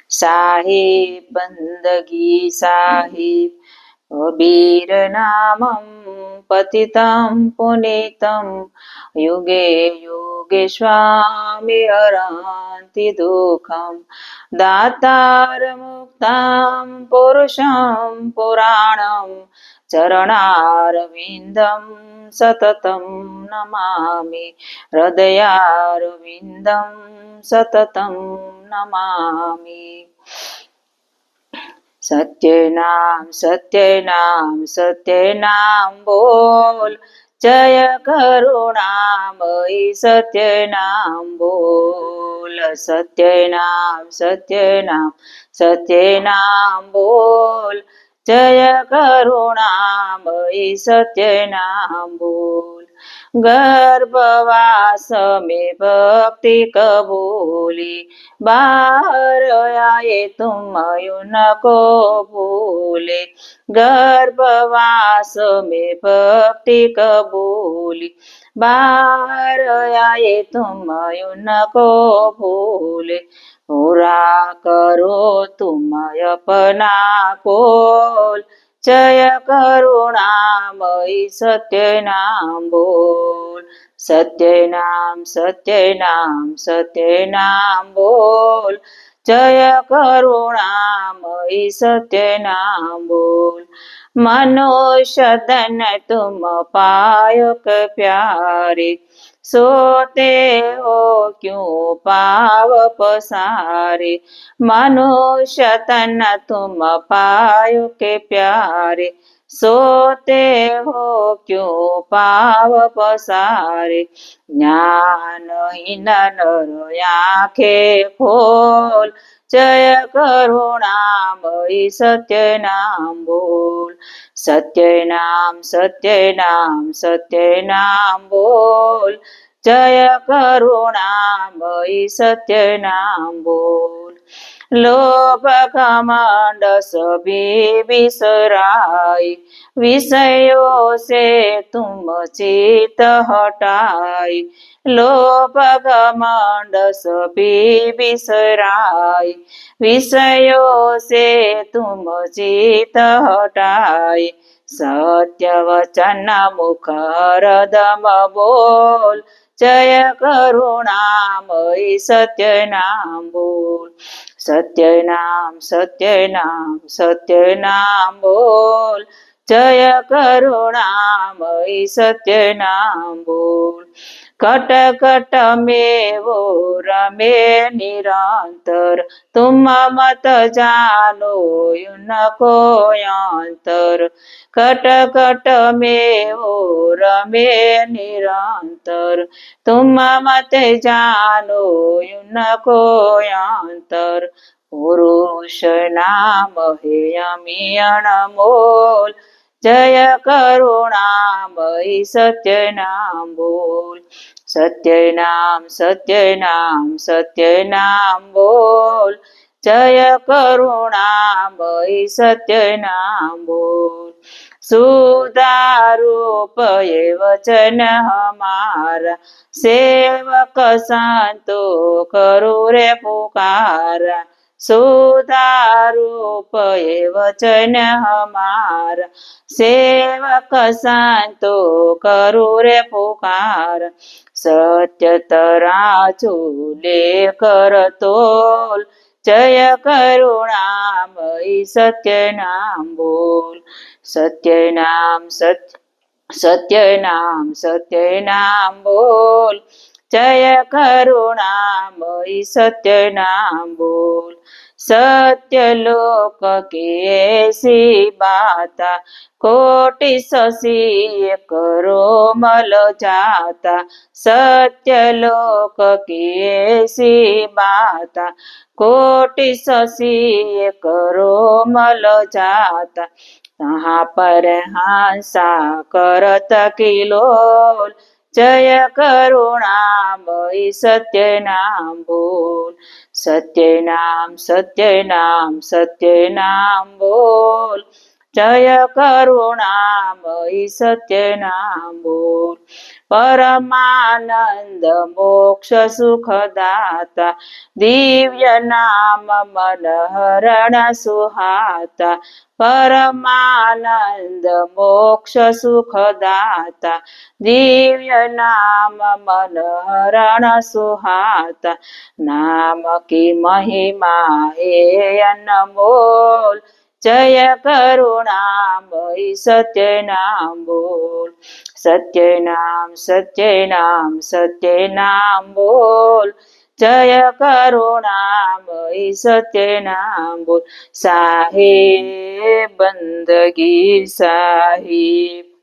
साहिब बंदगी साहिब कबीर नामं पतितं पुनीतं युगे युगे स्वामी हरन्ति दुःखं दातार मुक्तां पुरुषं पुराणं चरणारविन्दं सततं नमामि हृदयारविन्दं सततं नमामि। सत्यनाम बोल जय करुणामयी सत्यनाम बोल सत्यनाम बोल जय करुणामयी सत्यनाम बोल। गर्भवास में भक्ति कबूली बाहर आए तुम नको भूले। गर्भवास में भक्ति कबूली बाहर आए तुम नको भूले। पूरा करो तुम अपना कोल जय करुणामयी सत्यनाम बोल सत्यनाम बोल जय करुणामयी सत्यनाम बोल। मनुष्य तन तुम पायक प्यारे सोते हो क्यों पाव पसारे। मनुष्य तन तुम पायो के प्यारे सोते हो क्यों पाव पसारे। ज्ञानहीन नर आँखे खोल जय करुणामयी सत्यनाम बोल सत्यनाम बोल जय करुणामयी सत्यनाम बोल। लोभ घमंड सभी बिसराई विषयों से तुम चित हटाई। लोभ घमंड सभी बिसराई विषयों से तुम चित हटाई। सत्य वचन मुख हरदम बोल जय करुणामयी सत्यनाम बोल सत्यनाम बोल जय करुणामयी सत्यनाम बोल। कट कट में वो रमे निरंतर तुम मत जानो उनको अंतर। कट कट में वो रमे निरंतर तुम मत जानो उनको अंतर। पुरुष नाम है अमी अनमोल जय करुणामयी सत्यनाम बोल सत्यनाम बोल जय करुणामयी सत्यनाम बोल। सुधारूप ये वचन हमारा सेवक संतो करो रे पुकारा। सुधारूप ये वचन हमारा सेवक संतो करो रे पुकार। सत्य तराजू लेकर तोल जय करुणामयी सत्यनाम बोल सत्यनाम बोल जय करुणामयी सत्यनाम बोल। सत्यलोक की ऐसी बाता कोटि शशि करो मल जाता। सत्यलोक की ऐसी बाता कोटि शशि करो मल जाता। तहाँ पर हंसा करत किलोल जय करुणामयी सत्यनाम बोल सत्यनाम बोल જય કરુણામયી સત્યનામ બોલ. પરમાનંદ મોક્ષ સુખદાતા દિવ્ય નામ મનહરણ સુહાતા. પરમાનંદ મોક્ષ સુખદાતા દિવ્ય નામ મનહરણ સુહાતા. નામ કી મહિમા હે અનમોલ જય કરુણામયી સત્યનામ બોલ. સત્યનામ સત્યનામ સત્યનામ બોલ. જય કરુણામયી સત્યનામ બોલ. સાહેબ બંદગી સાહેબ